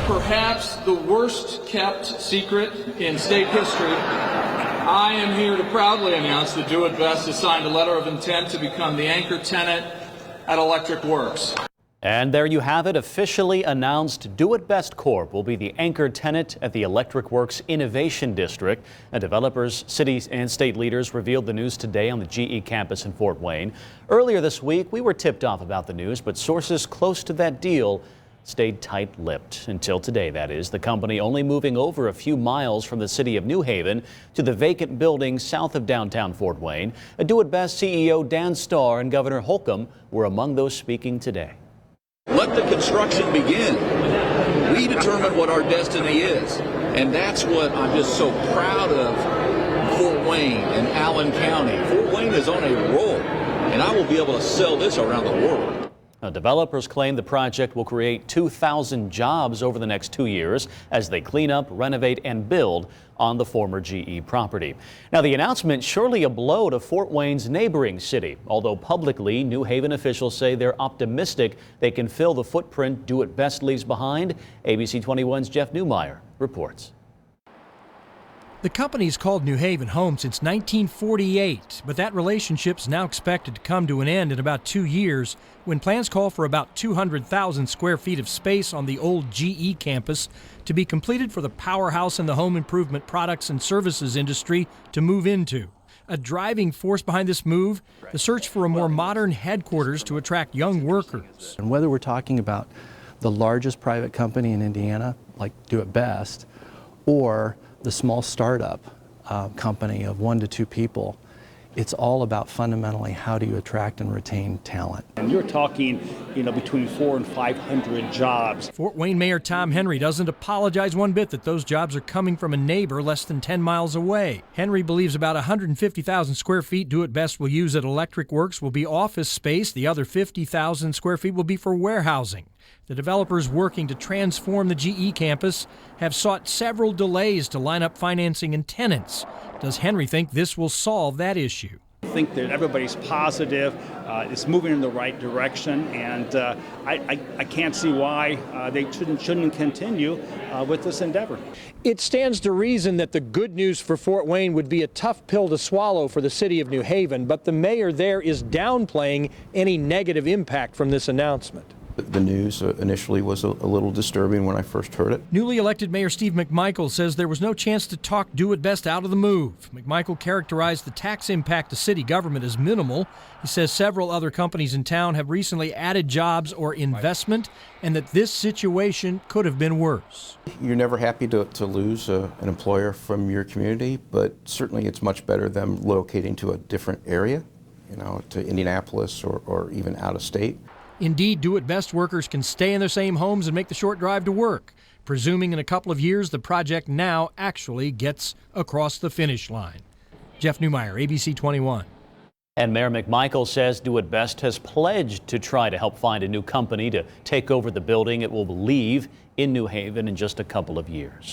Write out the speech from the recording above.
Perhaps the worst kept secret in state history, I am here to proudly announce that Do It Best has signed a letter of intent to become the anchor tenant at Electric Works. And there you have it, officially announced. Do It Best Corp will be the anchor tenant at the Electric Works Innovation District. And developers, cities and state leaders revealed the news today on the GE campus in Fort Wayne. Earlier this week, we were tipped off about the news, but sources close to that deal stayed tight-lipped. Until today, that is. The company only moving over a few miles from the city of New Haven to the vacant building south of downtown Fort Wayne. Do It Best CEO Dan Starr and Governor Holcomb were among those speaking today. Let the construction begin. We determine what our destiny is. And that's what I'm just so proud of Fort Wayne and Allen County. Fort Wayne is on a roll, and I will be able to sell this around the world. Now, developers claim the project will create 2,000 jobs over the next 2 years as they clean up, renovate, and build on the former GE property. Now, the announcement surely a blow to Fort Wayne's neighboring city, although publicly New Haven officials say they're optimistic they can fill the footprint Do It Best leaves behind. ABC 21's Jeff Newmeyer reports. The company's called New Haven home since 1948, but that relationship's now expected to come to an end in about 2 years when plans call for about 200,000 square feet of space on the old GE campus to be completed for the powerhouse in the home improvement products and services industry to move into. A driving force behind this move, the search for a more modern headquarters to attract young workers. And whether we're talking about the largest private company in Indiana, like Do It Best, or the small startup company of 1 to 2 people, it's all about fundamentally how do you attract and retain talent. And you're talking, between 400 and 500 jobs. Fort Wayne Mayor Tom Henry doesn't apologize one bit that those jobs are coming from a neighbor less than 10 miles away. Henry believes about 150,000 square feet Do It Best will use at Electric Works will be office space. The other 50,000 square feet will be for warehousing. The developers working to transform the GE campus have sought several delays to line up financing and tenants. Does Henry think this will solve that issue? I think that everybody's positive, it's moving in the right direction, and I can't see why they shouldn't continue with this endeavor. It stands to reason that the good news for Fort Wayne would be a tough pill to swallow for the city of New Haven, but the mayor there is downplaying any negative impact from this announcement. The news initially was a little disturbing when I first heard it. Newly elected Mayor Steve McMichael says there was no chance to talk Do It Best out of the move. McMichael characterized the tax impact to city government as minimal. He says several other companies in town have recently added jobs or investment, and that this situation could have been worse. You're never happy to lose an employer from your community, but certainly it's much better than locating to a different area, to Indianapolis or even out of state. Indeed, Do It Best workers can stay in their same homes and make the short drive to work, presuming in a couple of years the project now actually gets across the finish line. Jeff Newmeyer, ABC 21. And Mayor McMichael says Do It Best has pledged to try to help find a new company to take over the building it will leave in New Haven in just a couple of years.